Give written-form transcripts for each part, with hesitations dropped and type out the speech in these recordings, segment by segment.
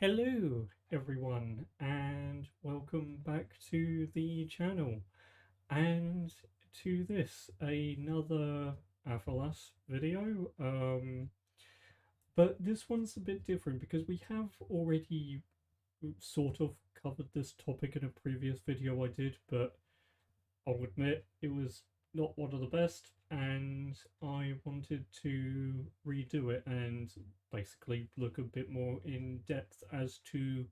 Hello everyone and welcome back to the channel and to this another Aphalas video. But this one's a bit different because we have already sort of covered this topic in a previous video I did, but I'll admit it was not one of the best, and I wanted to redo it and basically look a bit more in depth as to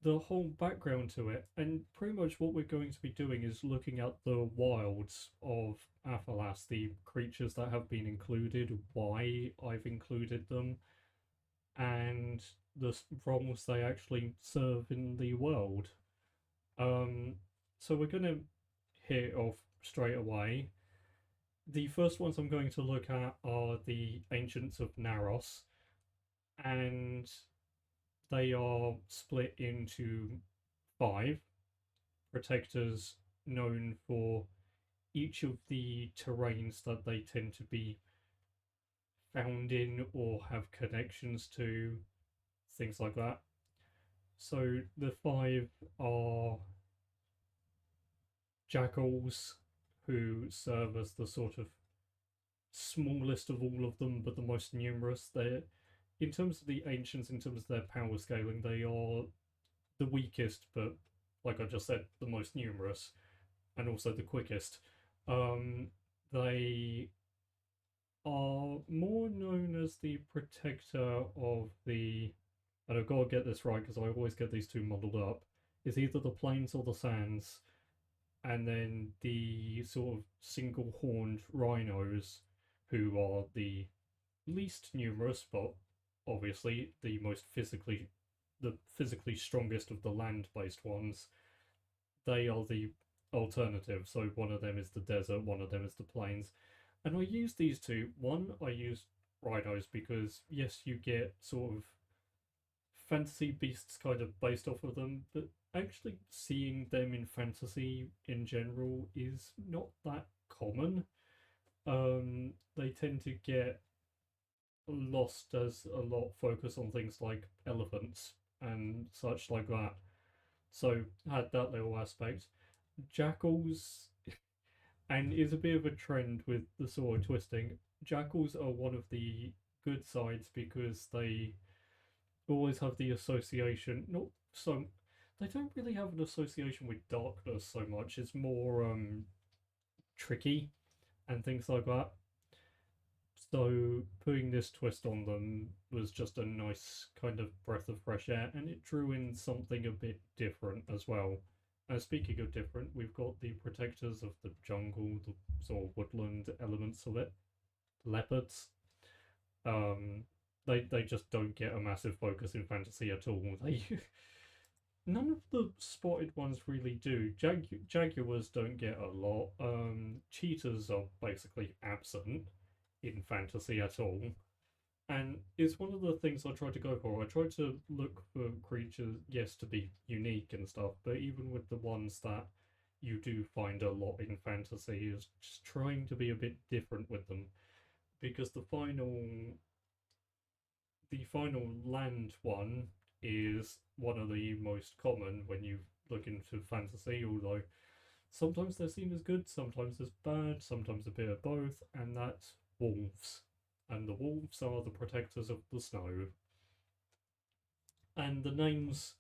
the whole background to it. And pretty much what we're going to be doing is looking at the wilds of Aphalas, the creatures that have been included, why I've included them, and the roles they actually serve in the world. Um, so we're going to hit off straight away. The first ones I'm going to look at are the Ancients of Naros, and they are split into five protectors known for each of the terrains that they tend to be found in or have connections to, things like that. So the five are jackals, who serve as the sort of smallest of all of them, but the most numerous. They're, in terms of the ancients, in terms of their power scaling, they are the weakest, but like I just said, the most numerous and also the quickest. They are more known as the protector of the. And I've got to get this right because I always get these two muddled up. Is either the plains or the sands, and then the sort of single horned rhinos, who are the least numerous, but obviously the physically strongest of the land based ones. They are the alternative. So one of them is the desert, one of them is the plains. And I use these two. One, I use rhinos because, yes, you get sort of fantasy beasts kind of based off of them, but actually seeing them in fantasy in general is not that common. They tend to get lost as a lot focus on things like elephants and such like that. So had that little aspect. Jackals, and is a bit of a trend with the sword twisting. Jackals are one of the good sides because they always have the association. Not so, they don't really have an association with darkness so much. It's more tricky and things like that. So putting this twist on them was just a nice kind of breath of fresh air, and it drew in something a bit different as well. Speaking of different, we've got the protectors of the jungle, the sort of woodland elements of it, leopards. Um, they just don't get a massive focus in fantasy at all. They none of the spotted ones really do. Jaguars don't get a lot. Cheetahs are basically absent in fantasy at all. And it's one of the things I try to go for. I try to look for creatures, yes, to be unique and stuff, but even with the ones that you do find a lot in fantasy, is just trying to be a bit different with them. Because the final land one is one of the most common when you look into fantasy, although sometimes they're seen as good, sometimes as bad, sometimes a bit of both, and that's wolves. And the wolves are the protectors of the snow. And the names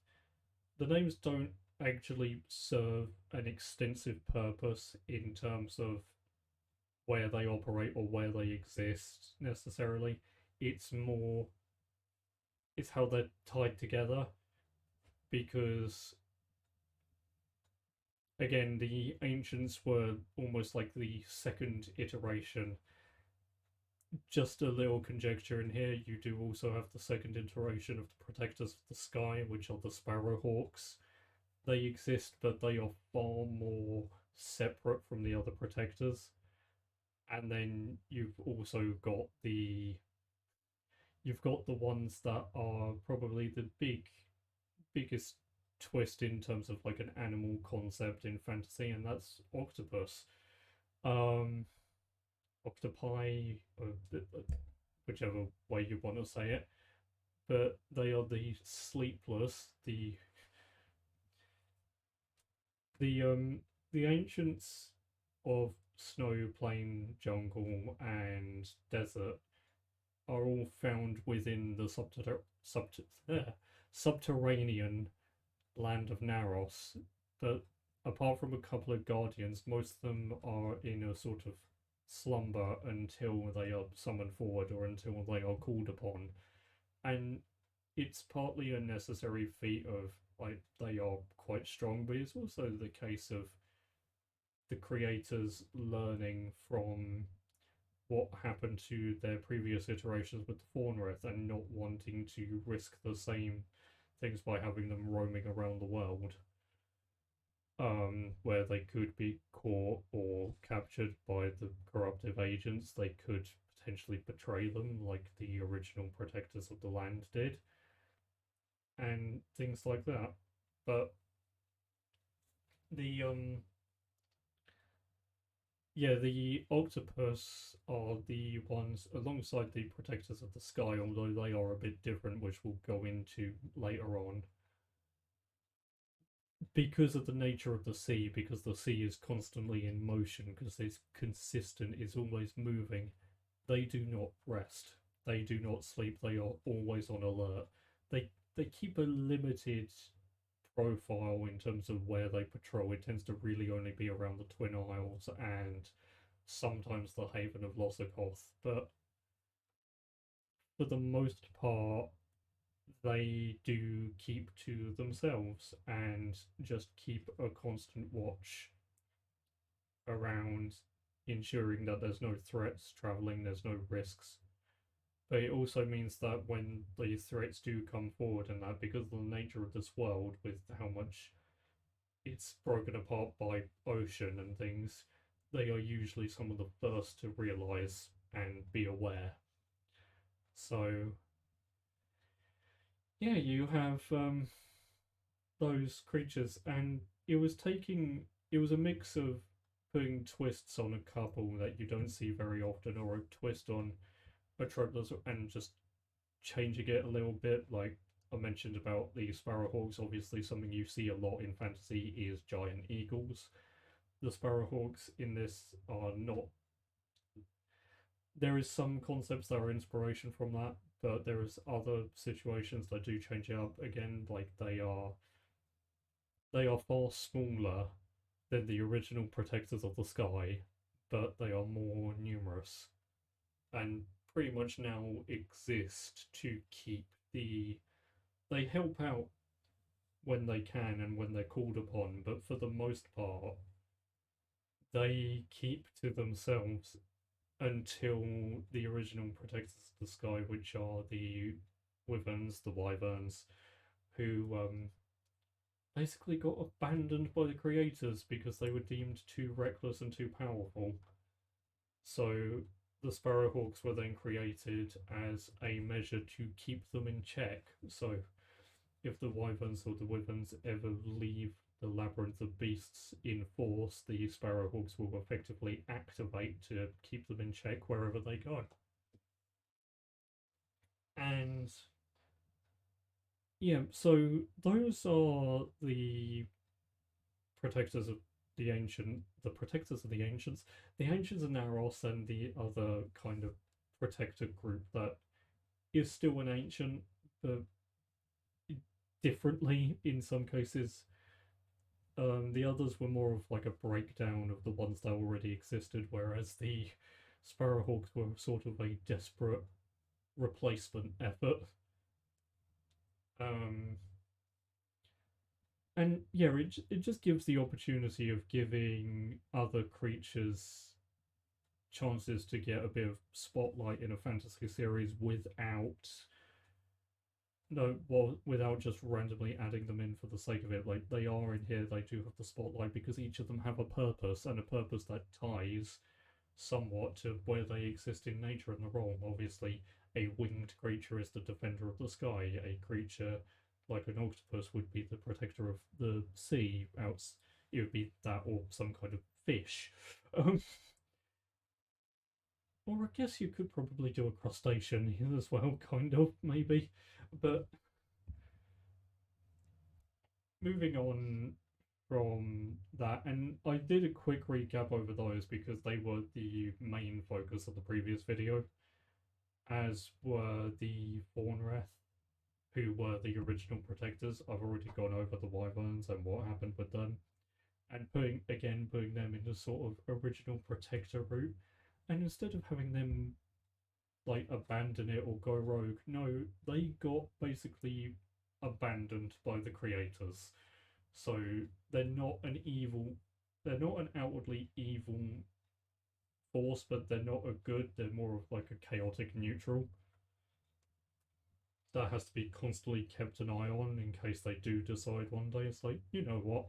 don't actually serve an extensive purpose in terms of where they operate or where they exist necessarily. It's more it's how they're tied together because again the ancients were almost like the second iteration. Just a little conjecture in here, you do also have the second iteration of the protectors of the sky, which are the sparrowhawks. They exist, but they are far more separate from the other protectors. And then you've got the ones that are probably the biggest twist in terms of like an animal concept in fantasy, and that's octopus. Um, Octopi, whichever way you want to say it. but they are the sleepless, the um the ancients of snow, plain, jungle, and desert are all found within the subterranean land of Naros. But apart from a couple of guardians, most of them are in a sort of slumber until they are summoned forward or until they are called upon. And it's partly a necessary feat of like they are quite strong, but it's also the case of the creators learning from what happened to their previous iterations with the Faunrith and not wanting to risk the same things by having them roaming around the world, where they could be caught or captured by the corruptive agents. They could potentially betray them, like the original protectors of the land did, and things like that. But the yeah, the octopus are the ones alongside the protectors of the sky, although they are a bit different, which we'll go into later on. Because of the nature of the sea, because the sea is constantly in motion, because it's consistent, it's always moving, they do not rest. They do not sleep. They are always on alert. They keep a limited profile in terms of where they patrol. It tends to really only be around the Twin Isles and sometimes the Haven of Lossakoth, but for the most part, they do keep to themselves and just keep a constant watch around ensuring that there's no threats traveling, there's no risks. But it also means that when these threats do come forward, and that because of the nature of this world, with how much it's broken apart by ocean and things, they are usually some of the first to realize and be aware. So, yeah, you have those creatures, and it was a mix of putting twists on a couple that you don't see very often, or a twist on a trope and just changing it a little bit. Like I mentioned about the sparrowhawks, obviously something you see a lot in fantasy is giant eagles. The sparrowhawks in this are not. There is some concepts that are inspiration from that, but there is other situations that do change it up again. Like they are far smaller than the original protectors of the sky, but they are more numerous and pretty much now exist to keep the. They help out when they can and when they're called upon, but for the most part, they keep to themselves until the original protectors of the sky, which are the wyverns, who basically got abandoned by the creators because they were deemed too reckless and too powerful. So the Sparrowhawks were then created as a measure to keep them in check. So if the wyverns or the wyverns ever leave the labyrinth of beasts in force, the Sparrowhawks will effectively activate to keep them in check wherever they go. And yeah, so those are the protectors of the ancients, the ancients of Naros, and the other kind of protector group that is still an ancient, but differently in some cases. The others were more of like a breakdown of the ones that already existed, whereas the Sparrowhawks were sort of a desperate replacement effort. Um, and yeah, it just gives the opportunity of giving other creatures chances to get a bit of spotlight in a fantasy series without no, well, without just randomly adding them in for the sake of it. Like they are in here, they do have the spotlight because each of them have a purpose and a purpose that ties somewhat to where they exist in nature and the role. Obviously, a winged creature is the defender of the sky. A creature like an octopus would be the protector of the sea. It would be that or some kind of fish. Um, Or I guess you could probably do a crustacean here as well, kind of, maybe. But moving on from that, and I did a quick recap over those because they were the main focus of the previous video, as were the Fawnrath, who were the original protectors. I've already gone over the wyverns and what happened with them, and putting them in the sort of original protector route. And instead of having them like abandon it or go rogue, no, they got basically abandoned by the creators. So they're not an evil, they're not an outwardly evil force, but they're not a good. They're more of like a chaotic neutral that has to be constantly kept an eye on in case they do decide one day it's like, you know what,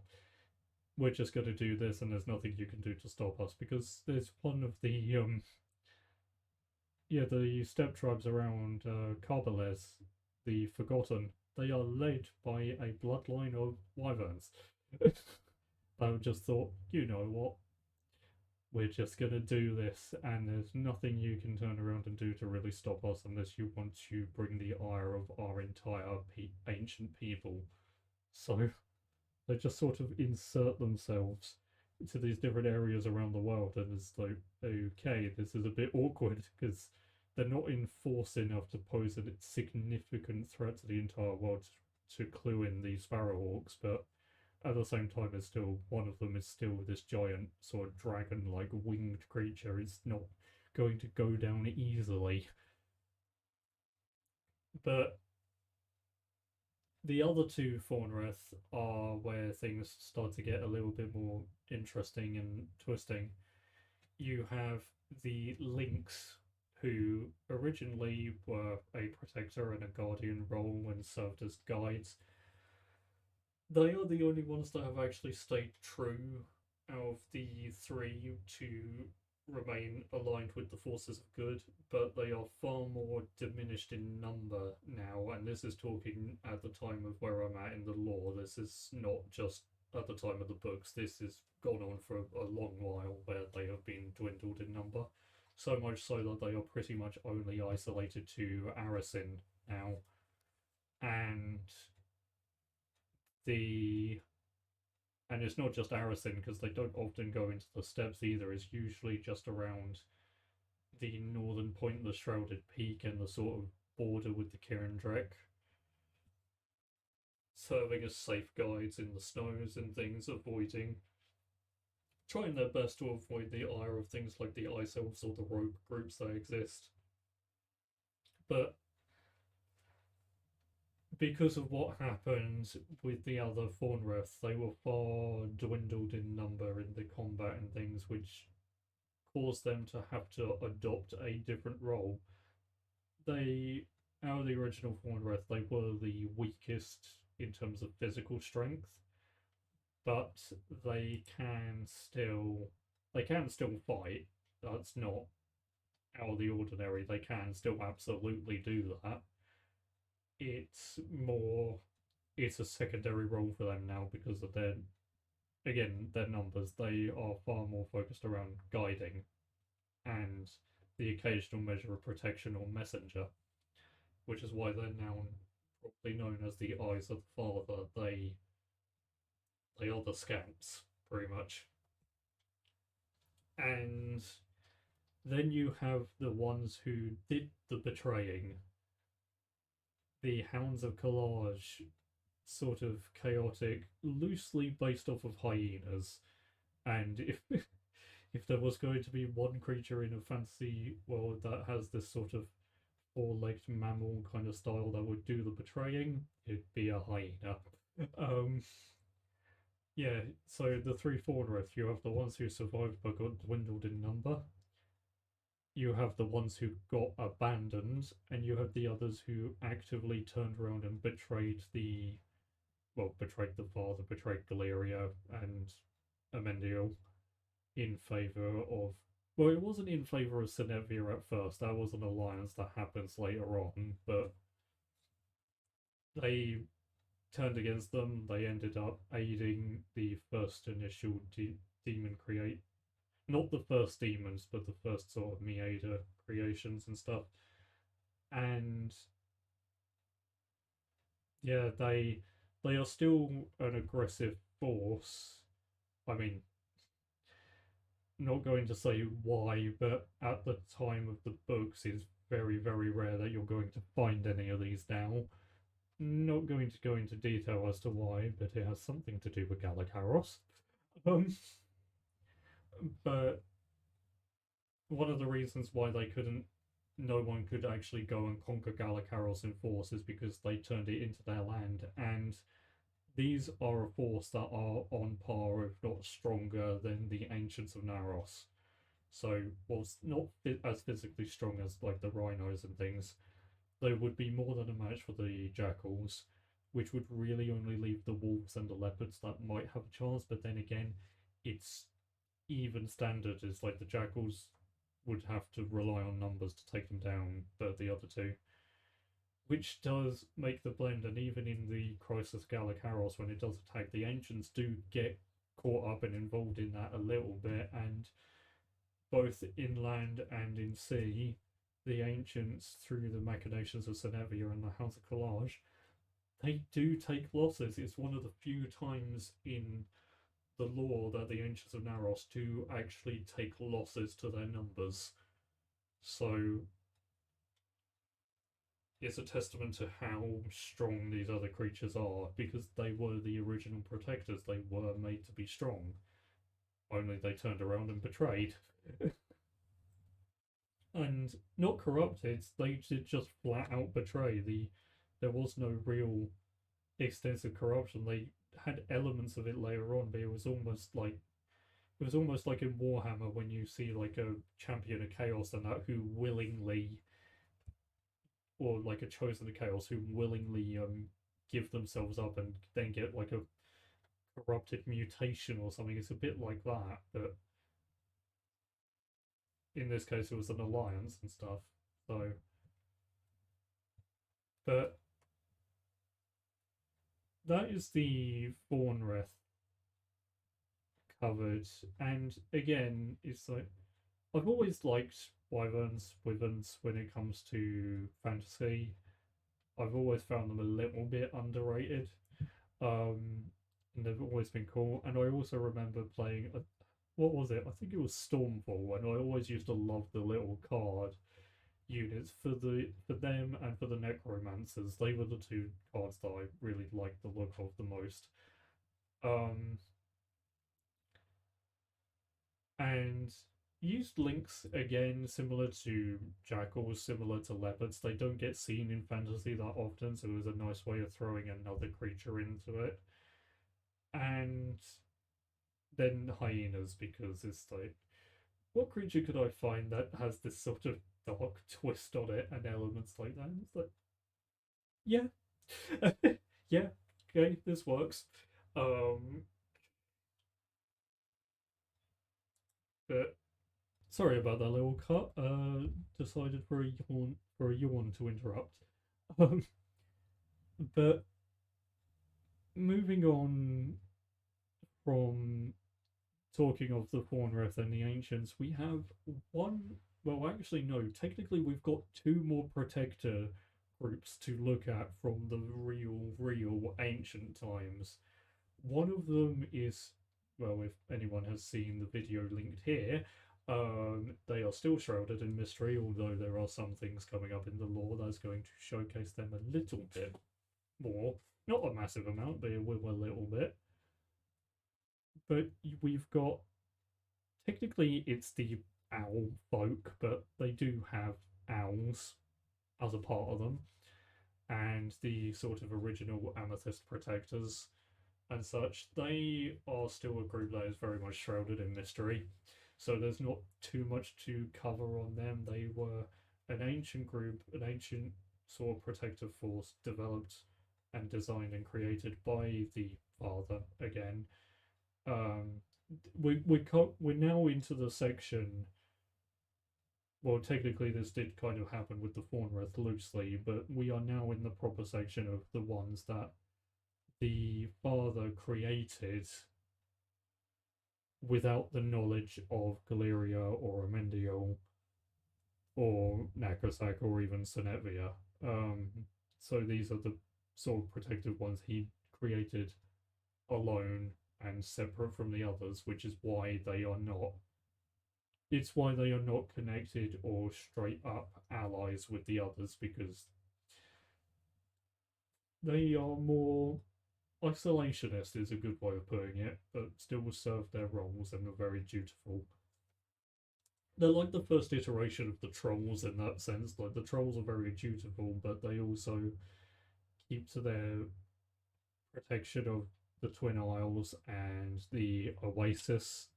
we're just going to do this and there's nothing you can do to stop us. Because there's one of the yeah, the steppe tribes around Carbeles, the Forgotten, they are led by a bloodline of wyverns. I just thought, you know what, we're just gonna do this, and there's nothing you can turn around and do to really stop us unless you want to bring the ire of our entire ancient people. So they just sort of insert themselves into these different areas around the world, and it's like, okay, this is a bit awkward because they're not in force enough to pose a significant threat to the entire world to clue in the Sparrowhawks, but at the same time, it's still one of them is still this giant sort of dragon-like winged creature. It's not going to go down easily. But the other two Fawnrath are where things start to get a little bit more interesting and twisting. You have the Lynx, who originally were a protector and a guardian role and served as guides. They are the only ones that have actually stayed true out of the three to remain aligned with the forces of good, but they are far more diminished in number now. And this is talking at the time of where I'm at in the lore. This is not just at the time of the books. This has gone on for a long while where they have been dwindled in number. So much so that they are pretty much only isolated to Aracyn now. And the and it's not just Aracyn because they don't often go into the steppes either. It's usually just around the northern point of the Shrouded Peak and the sort of border with the Kirindrek, serving as safe guides in the snows and things, trying their best to avoid the ire of things like the Ice Elves or the rogue groups that exist. But because of what happened with the other Fawnrath, they were far dwindled in number in the combat and things, which caused them to have to adopt a different role. They, out of the original Fawnrath, they were the weakest in terms of physical strength, but they can still fight. That's not out of the ordinary. They can still absolutely do that. It's more, it's a secondary role for them now because of their numbers. They are far more focused around guiding and the occasional measure of protection or messenger, which is why they're now probably known as the Eyes of the Father. They are the scamps, pretty much. And then you have the ones who did the betraying, the Hounds of Collage, sort of chaotic, loosely based off of hyenas. And if if there was going to be one creature in a fantasy world that has this sort of four-legged mammal kind of style that would do the betraying, it'd be a hyena. Um, yeah, so the three Fawnrath, you have the ones who survived but got dwindled in number. You have the ones who got abandoned, and you have the others who actively turned around and betrayed the father, betrayed Galeria and Amendiel in favour of. Well, it wasn't in favour of Sinevia at first. That was an alliance that happens later on, but they turned against them. They ended up aiding the first initial demon create not the first demons, but the first sort of Miada creations and stuff. And yeah, they are still an aggressive force. I mean, not going to say why, but at the time of the books, it's very, very rare that you're going to find any of these now. Not going to go into detail as to why, but it has something to do with Galakaros. Um, but one of the reasons why they couldn't, no one could actually go and conquer Galakaros in force is because they turned it into their land, and these are a force that are on par, if not stronger, than the ancients of Naros. So, whilst not as physically strong as like the rhinos and things, they would be more than a match for the jackals, which would really only leave the wolves and the leopards that might have a chance. But then again, it's even standard is like the jackals would have to rely on numbers to take them down, but the other two, which does make the blend. And even in the Crisis Galakaros, when it does attack, the ancients do get caught up and involved in that a little bit, and both inland and in sea, the ancients, through the machinations of Senevia and the House of Collage, they do take losses. It's one of the few times in the lore that the ancients of Naros do actually take losses to their numbers. So it's a testament to how strong these other creatures are, because they were the original protectors. They were made to be strong, only they turned around and betrayed. And not corrupted, they did just flat out betray. There was no real extensive corruption. They had elements of it later on, but it was almost like in Warhammer when you see like a champion of chaos and that who willingly, or like a chosen of chaos who willingly give themselves up and then get like a corrupted mutation or something. It's a bit like that, but in this case it was an alliance and stuff. So, but that is the Fawnreth covered. And again, it's like I've always liked wyverns when it comes to fantasy. I've always found them a little bit underrated. Um, and they've always been cool. And I also remember playing what was it? I think it was Stormfall, and I always used to love the little card units for them and for the necromancers. They were the two cards that I really liked the look of the most. Um, and used lynx again, similar to jackals, similar to leopards. They don't get seen in fantasy that often, so it was a nice way of throwing another creature into it. And then hyenas, because it's like, what creature could I find that has this sort of dark twist on it and elements like that? And it's like, yeah, yeah, okay, this works. Um, but sorry about that little cut. Decided for a yawn to interrupt. Um, but moving on from talking of the Fawnreth and the ancients, we have one. Well, actually, no. Technically, we've got two more protector groups to look at from the real ancient times. One of them is, well, if anyone has seen the video linked here, they are still shrouded in mystery, although there are some things coming up in the lore that's going to showcase them a little bit more. Not a massive amount, but it will a little bit. But we've got, technically, it's the owl folk, but they do have owls as a part of them, and the sort of original amethyst protectors and such. They are still a group that is very much shrouded in mystery, so there's not too much to cover on them. They were an ancient group, an ancient sort of protective force developed and designed and created by the father again. um we're now into the section. Well, technically this did kind of happen with the Fawnreth loosely, but we are now in the proper section of the ones that the father created without the knowledge of Galeria or Amendiel or Nakasak or even Senetvia. Um, so these are the sort of protected ones he created alone and separate from the others, which is why they are not. It's why they are not connected or straight up allies with the others because they are more isolationist, is a good way of putting it, but still serve their roles and are very dutiful. They're like the first iteration of the trolls in that sense. Like the trolls are very dutiful, but they also keep to their protection of the Twin Isles and the Oasis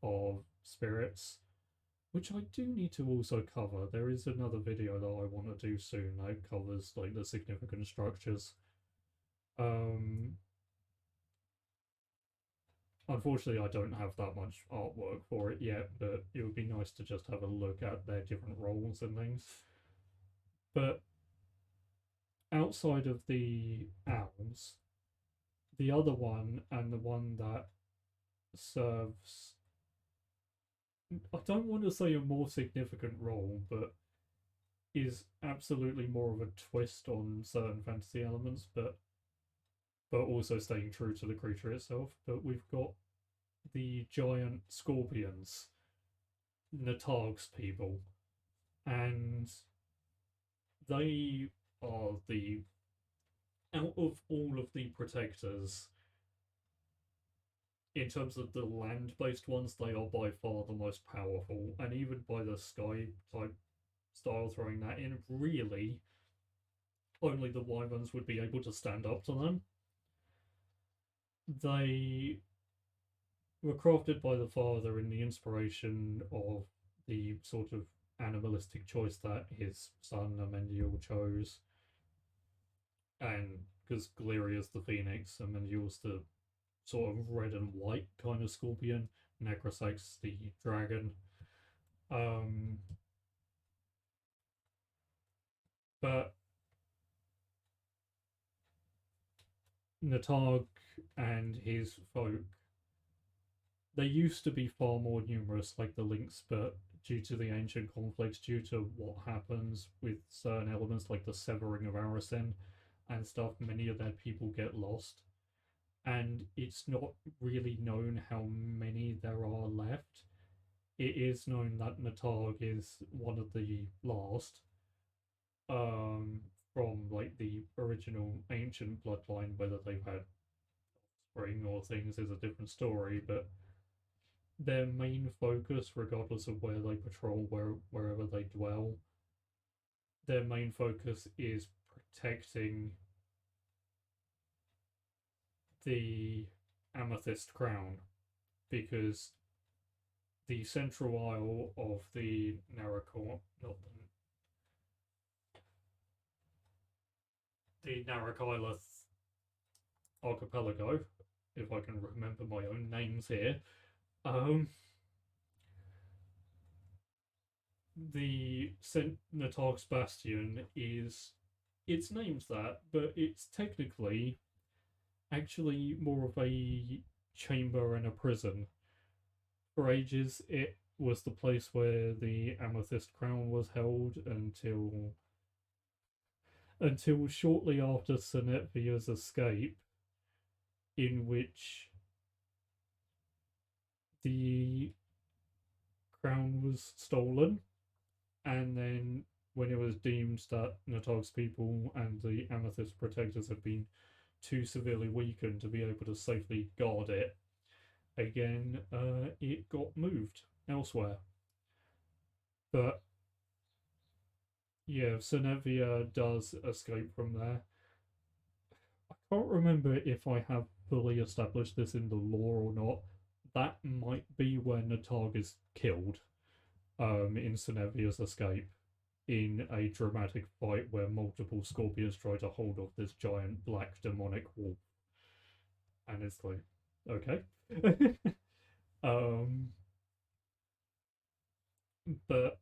of spirits, which I do need to also cover. There is another video that I want to do soon that covers like the significant structures. Um, Unfortunately, I don't have that much artwork for it yet, but it would be nice to just have a look at their different roles and things. But outside of the owls, the other one and the one that serves, I don't want to say a more significant role, but is absolutely more of a twist on certain fantasy elements, but also staying true to the creature itself. But we've got the giant scorpions, Natog's people, and they are the out of all of the protectors, in terms of the land-based ones, they are by far the most powerful, and even by the sky type style throwing that in, really only the wyverns would be able to stand up to them. They were crafted by the father in the inspiration of the sort of animalistic choice that his son Amendiel chose. And because Galeria's the phoenix, Amendiel's the sort of red and white kind of scorpion, Necrosak's the dragon. Um, but Natog and his folk, they used to be far more numerous, like the Lynx, but due to the ancient conflicts, due to what happens with certain elements like the severing of Arisen and stuff, many of their people get lost. And it's not really known how many there are left. It is known that Natog is one of the last, um, from like the original ancient bloodline. Whether they've had spring or things is a different story, but their main focus, regardless of where they patrol, wherever they dwell, their main focus is protecting the Amethyst Crown, because the central isle of the Narrakor, not the Narrakileth archipelago, if I can remember my own names here, um, the St. Natog's Bastion is, it's named that, but it's technically actually more of a chamber and a prison. For ages, it was the place where the Amethyst Crown was held until shortly after Senetvia's escape, in which the crown was stolen, and then when it was deemed that Natog's people and the Amethyst protectors had been too severely weakened to be able to safely guard it again, it got moved elsewhere. But yeah, Senevia does escape from there. I can't remember if I have fully established this in the lore or not. That might be where Natog is killed, in Senevia's escape, in a dramatic fight where multiple scorpions try to hold off this giant black demonic wolf. And it's like, okay. um, but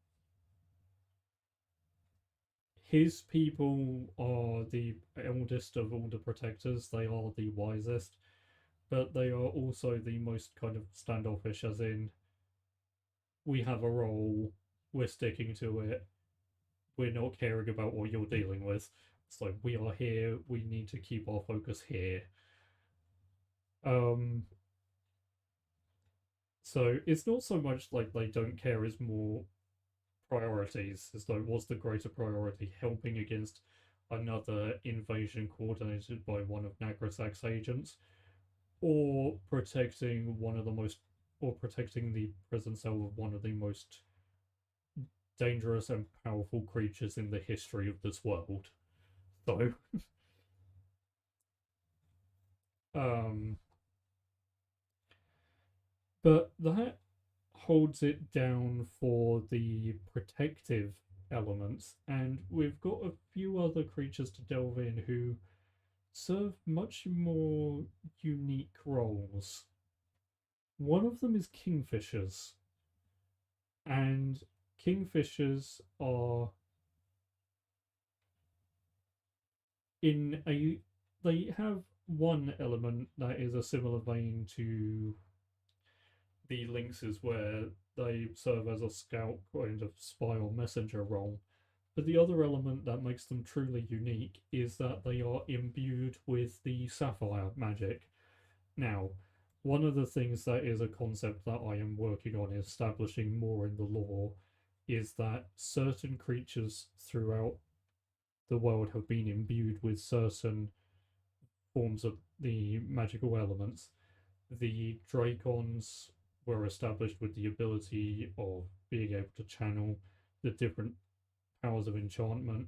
his people are the eldest of all the protectors. They are the wisest, but they are also the most kind of standoffish, as in, we have a role, we're sticking to it, we're not caring about what you're dealing with. It's like, we are here, we need to keep our focus here. Um, so it's not so much like they don't care, as more priorities, as though what's the greater priority, helping against another invasion coordinated by one of Nagrasak's agents, or protecting one of the most, or protecting the prison cell of one of the most dangerous and powerful creatures in the history of this world. So, um, but that holds it down for the protective elements, and we've got a few other creatures to delve in who serve much more unique roles. One of them is kingfishers, and kingfishers are in a, they have one element that is a similar vein to the lynxes, where they serve as a scout kind of spy or messenger role. But the other element that makes them truly unique is that they are imbued with the sapphire magic. Now, one of the things that is a concept that I am working on establishing more in the lore is that certain creatures throughout the world have been imbued with certain forms of the magical elements. The Dracons were established with the ability of being able to channel the different powers of enchantment.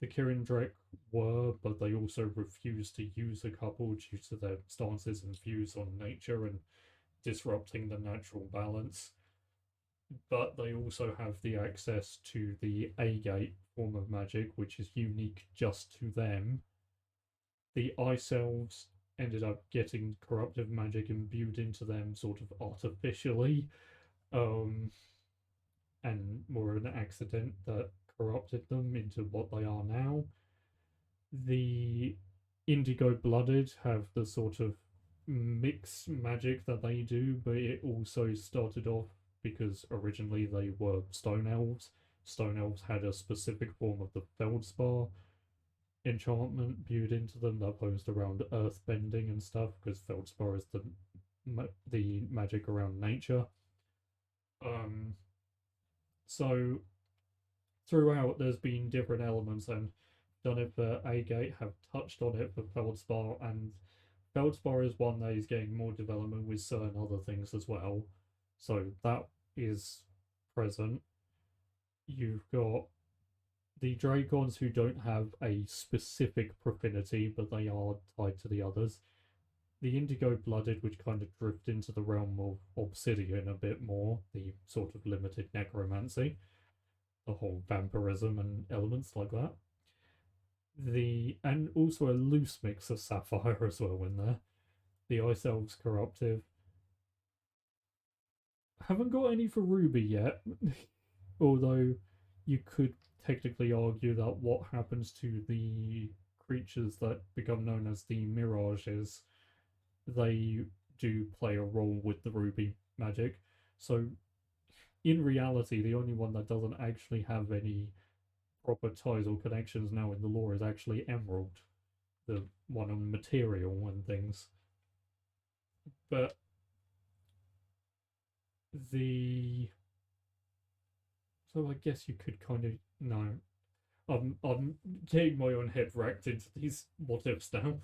The Kirindrek were, but they also refused to use a couple due to their stances and views on nature and disrupting the natural balance. But they also have the access to the Agate form of magic, which is unique just to them. The Ice Elves ended up getting corruptive magic imbued into them sort of artificially, um, and more an accident that corrupted them into what they are now. The Indigo Blooded have the sort of mix magic that they do, but it also started off because originally they were Stone Elves. Stone Elves had a specific form of the Feldspar enchantment built into them that posed around earth bending and stuff, because Feldspar is the magic around nature. Um, so throughout, there's been different elements, and done it for Agate, have touched on it for Feldspar, and Feldspar is one that is getting more development with certain other things as well. So that is present. You've got the Dracons, who don't have a specific profinity, but they are tied to the others. The Indigo Blooded, which kind of drift into the realm of Obsidian a bit more, the sort of limited necromancy, the whole vampirism and elements like that. And also a loose mix of Sapphire as well in there. The Ice Elves Corruptive. Haven't got any for Ruby yet, although you could technically argue that what happens to the creatures that become known as the Mirages, they do play a role with the Ruby magic. So in reality, the only one that doesn't actually have any proper ties or connections now in the lore is actually Emerald, the one on material and things. But the so I guess you could kind of no. I'm getting my own head wrecked into these what ifs now.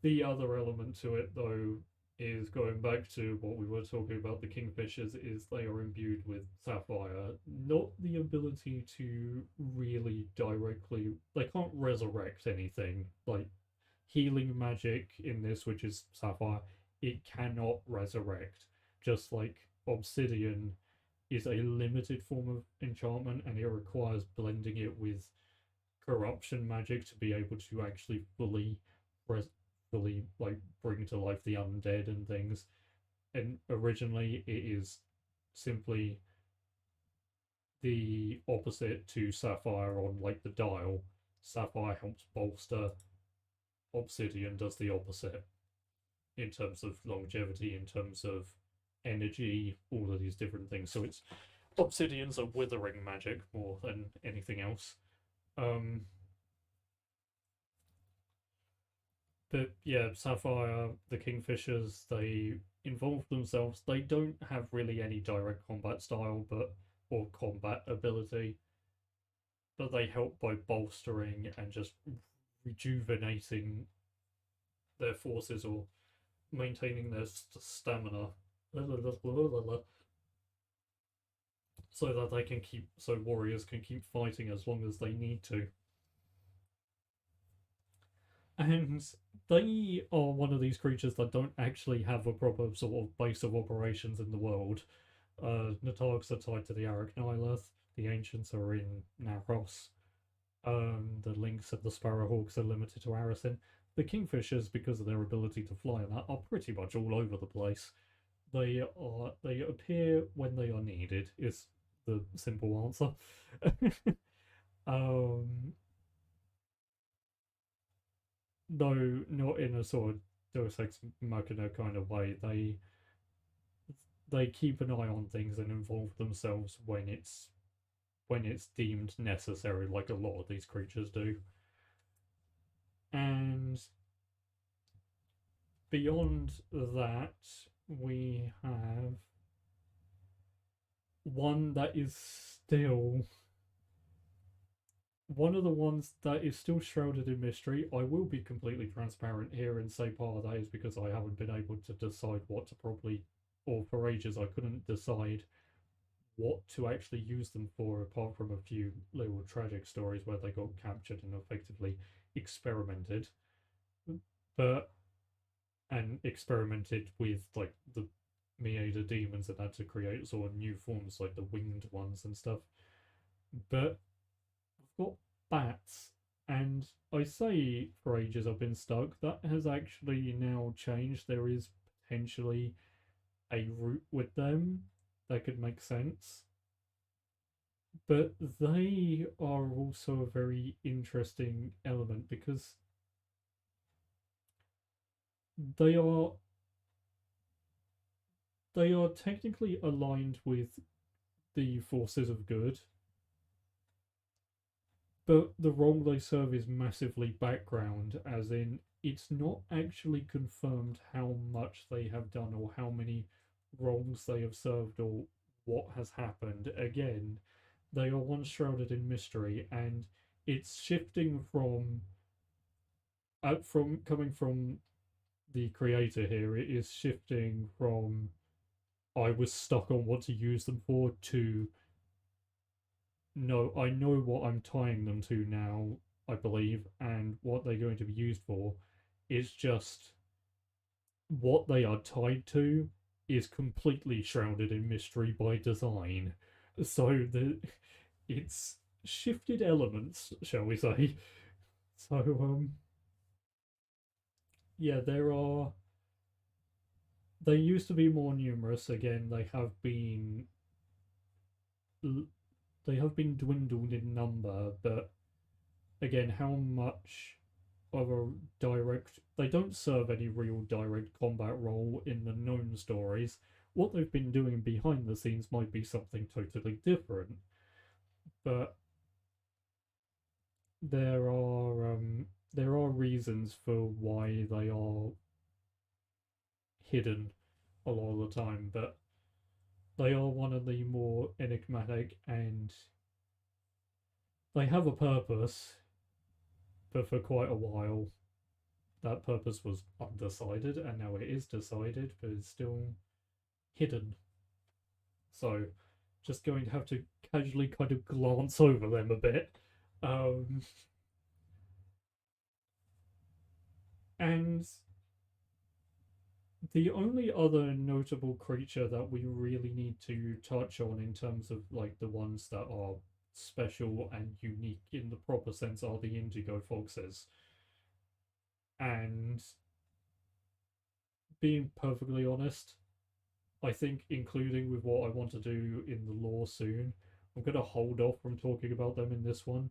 The other element to it, though, is going back to what we were talking about, the kingfishers, is they are imbued with sapphire, not the ability to really directly, they can't resurrect anything like healing magic in this, which is sapphire. It cannot resurrect, just like obsidian is a limited form of enchantment, and it requires blending it with corruption magic to be able to actually fully like bring to life the undead and things. And originally, it is simply the opposite to Sapphire on like the dial. Sapphire helps bolster, Obsidian does the opposite. in terms of longevity, in terms of energy, all of these different things. So it's obsidian's a withering magic more than anything else. Um, but yeah, Sapphire, the Kingfishers, they involve themselves. They don't have really any direct combat style, but or combat ability, but they help by bolstering and just rejuvenating their forces or maintaining their stamina so that they can keep so warriors can keep fighting as long as they need to. And they are one of these creatures that don't actually have a proper sort of base of operations in the world. Natargs are tied to the Arachnylith, the Ancients are in Naros, the Lynx and the Sparrowhawks are limited to Arisen. The Kingfishers, because of their ability to fly and that, are pretty much all over the place. They appear when they are needed, is the simple answer. um though not in a sort of Deus Ex Machina kind of way. They keep an eye on things and involve themselves when it's deemed necessary, like a lot of these creatures do. And beyond that, we have one that is still one of the ones that is still shrouded in mystery. I will be completely transparent here and say part of that is because I haven't been able to decide what to properly, or for ages I couldn't decide what to actually use them for, apart from a few little tragic stories where they got captured and effectively experimented. But and experimented with like the Meader demons and had to create sort of new forms like the winged ones and stuff. But I've got bats, and I say for ages I've been stuck. That has actually now changed. There is potentially a route with them that could make sense. But they are also a very interesting element because they are they are technically aligned with the forces of good, but the role they serve is massively background, as in it's not actually confirmed how much they have done or how many wrongs they have served or what has happened. Again, they are once shrouded in mystery, and it's shifting from coming from the creator here. It is shifting from I was stuck on what to use them for to no, I know what I'm tying them to now, I believe, and what they're going to be used for is just what they are tied to is completely shrouded in mystery by design. So it's shifted elements, shall we say. So yeah, they used to be more numerous. Again, they have been dwindled in number, but again, how much of a direct they don't serve any real direct combat role in the known stories. What they've been doing behind the scenes might be something totally different, but there are reasons for why they are hidden a lot of the time, but they are one of the more enigmatic, and they have a purpose, but for quite a while that purpose was undecided, and now it is decided, but it's still hidden. So, just going to have to casually kind of glance over them a bit. Um, and the only other notable creature that we really need to touch on in terms of like the ones that are special and unique in the proper sense are the indigo foxes. And being perfectly honest, I think including with what I want to do in the lore soon, I'm going to hold off from talking about them in this one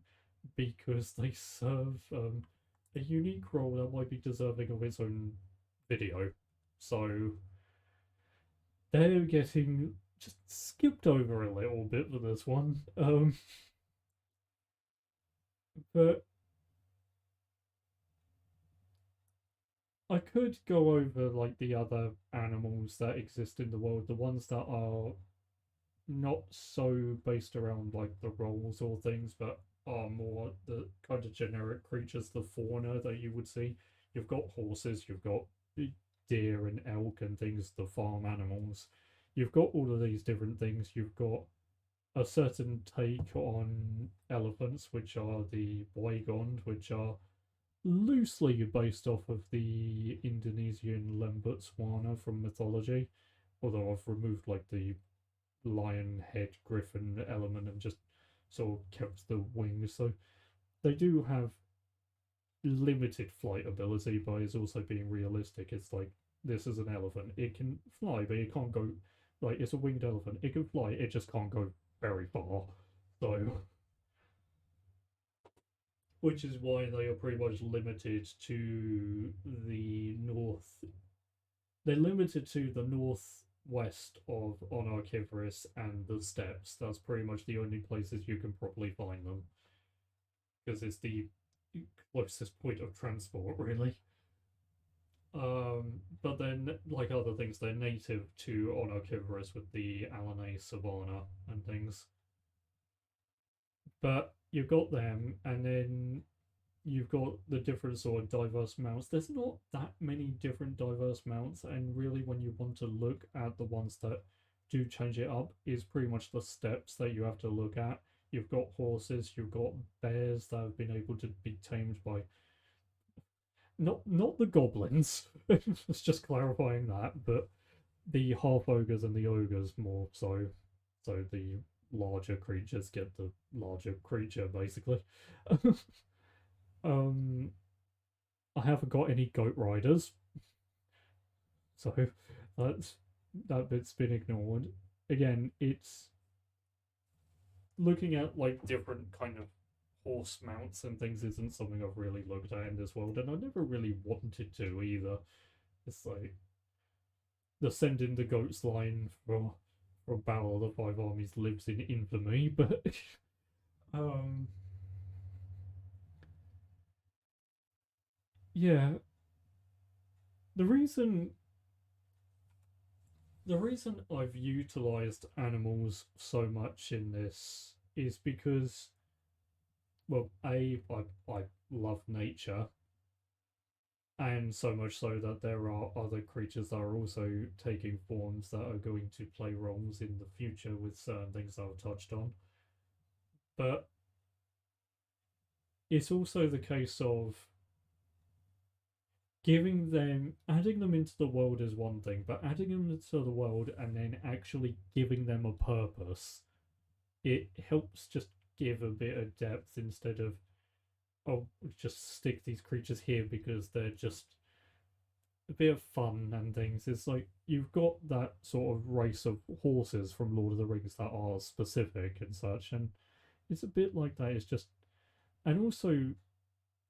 because they serve a unique role that might be deserving of its own video. So they're getting just skipped over a little bit for this one. But I could go over like the other animals that exist in the world, the ones that are not so based around like the roles or things, but are more the kind of generic creatures, the fauna that you would see. You've got horses, you've got deer and elk and things, the farm animals. You've got all of these different things. You've got a certain take on elephants, which are the Boygond, which are loosely based off of the Indonesian Lembutswana from mythology, although I've removed like the lion head griffin element and just sort of kept the wings. So they do have limited flight ability, but it's also being realistic. It's like this is an elephant. It can fly, but it can't go like it's a winged elephant. It can fly, it just can't go very far. So which is why they are pretty much limited to the north. They're limited to the northwest of Onarkiveris and the steppes. That's pretty much the only places you can properly find them because it's the closest point of transport, really. But then, like other things, they're native to Onarkiveris with the Alanay savanna and things. But you've got them, and then you've got the different sort of diverse mounts. There's not that many different diverse mounts, and really, when you want to look at the ones that do change it up, is pretty much the steps that you have to look at. You've got horses, you've got bears that have been able to be tamed by not the goblins. It's just clarifying that, but the half ogres and the ogres more so. So the larger creatures get the larger creature basically. um I haven't got any goat riders, so that's that bit's been ignored. Again, it's looking at like different kind of horse mounts and things isn't something I've really looked at in this world, and I never really wanted to either. It's like the sending the goats line for Battle of the Five Armies lives in infamy, but um yeah, the reason the reason I've utilized animals so much in this is because, well, I love nature, and so much so that there are other creatures that are also taking forms that are going to play roles in the future with certain things I've touched on. But it's also the case of adding them into the world is one thing, but adding them into the world and then actually giving them a purpose, it helps just give a bit of depth instead of, oh, just stick these creatures here because they're just a bit of fun and things. It's like you've got that sort of race of horses from Lord of the Rings that are specific and such, and it's a bit like that. It's just, and also,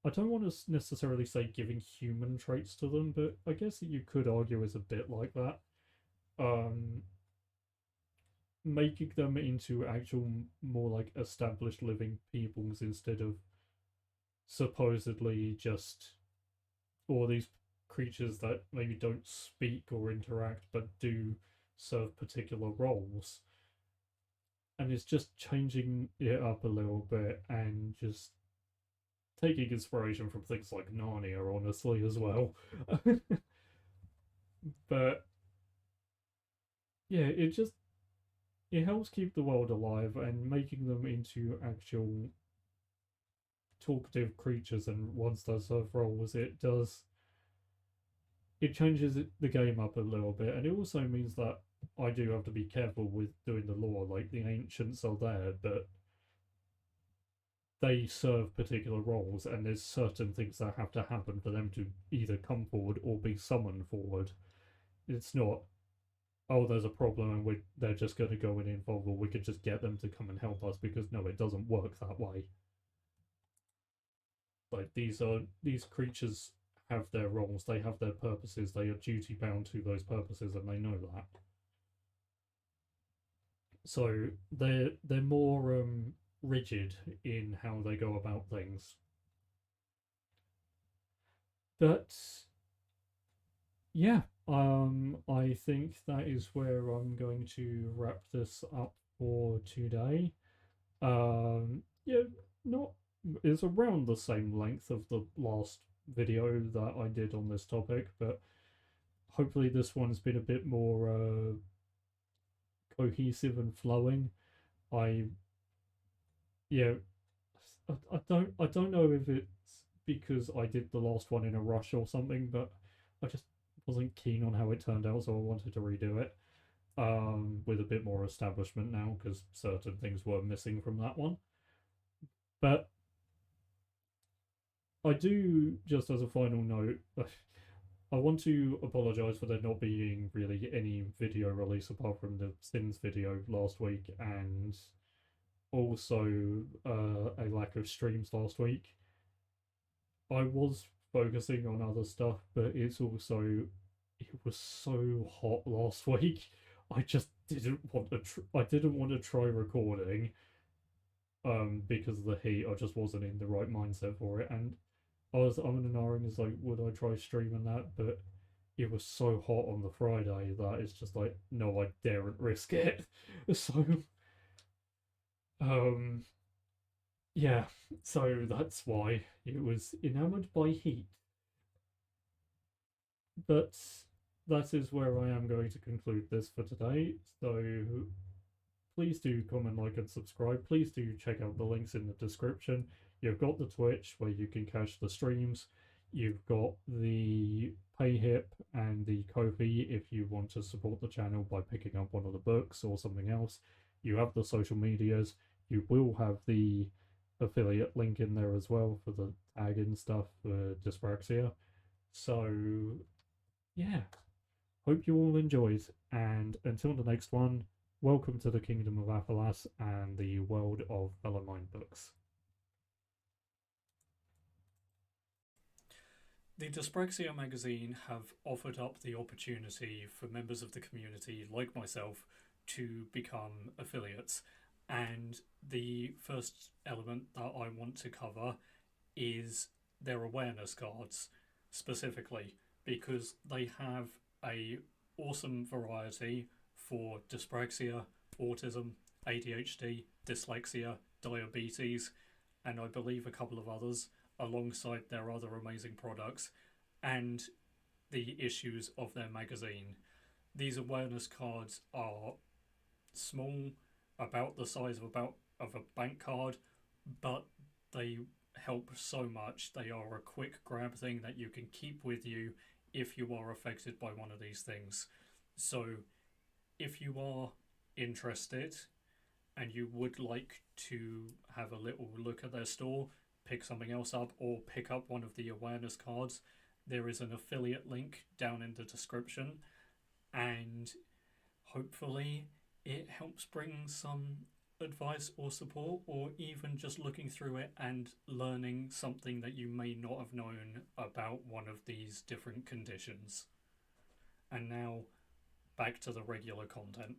I don't want to necessarily say giving human traits to them, but I guess that you could argue is a bit like that. Um, Making them into actual, more like established living peoples instead of supposedly just all these creatures that maybe don't speak or interact but do serve particular roles. And it's just changing it up a little bit and just taking inspiration from things like Narnia, honestly, as well. But yeah, it helps keep the world alive and making them into actual talkative creatures and ones that serve roles. It changes the game up a little bit, and it also means that I do have to be careful with doing the lore. Like the ancients are there, but they serve particular roles, and there's certain things that have to happen for them to either come forward or be summoned forward. It's not, oh, there's a problem and they're just going to go and involve, or we could just get them to come and help us, because no, it doesn't work that way. Like these creatures have their roles, they have their purposes, they are duty bound to those purposes, and they know that. So they're more rigid in how they go about things. But yeah, I think that is where I'm going to wrap this up for today. Yeah, not it's around the same length of the last video that I did on this topic, but hopefully this one's been a bit more cohesive and flowing. I yeah, I don't know if it's because I did the last one in a rush or something, but I just wasn't keen on how it turned out, so I wanted to redo it with a bit more establishment now because certain things were missing from that one. But I do, just as a final note, I want to apologize for there not being really any video release apart from the Sims video last week, and also a lack of streams last week. I was focusing on other stuff, but it's also it was so hot last week. I just didn't want to. I didn't want to try recording, because of the heat. I just wasn't in the right mindset for it, and I was and ahhing is like, would I try streaming that? But it was so hot on the Friday that it's just like, no, I daren't risk it. So, um, yeah, so that's why it was enamored by heat. But that is where I am going to conclude this for today. So please do comment, like, and subscribe. Please do check out the links in the description. You've got the Twitch where you can catch the streams. You've got the PayHip and the Ko-fi if you want to support the channel by picking up one of the books or something else. You have the social medias. You will have the affiliate link in there as well for the tag and stuff for dyspraxia. So, yeah, hope you all enjoyed. And until the next one, welcome to the Kingdom of Aphalas and the world of Bellarmine books. The Dyspraxia magazine have offered up the opportunity for members of the community like myself to become affiliates. And the first element that I want to cover is their awareness cards specifically, because they have a awesome variety for dyspraxia, autism, ADHD, dyslexia, diabetes, and I believe a couple of others, alongside their other amazing products and the issues of their magazine. These awareness cards are small, about the size of a bank card, but they help so much. They are a quick grab thing that you can keep with you if you are affected by one of these things. So if you are interested and you would like to have a little look at their store, pick something else up, or pick up one of the awareness cards, there is an affiliate link down in the description, and hopefully it helps bring some advice or support, or even just looking through it and learning something that you may not have known about one of these different conditions. And now back to the regular content.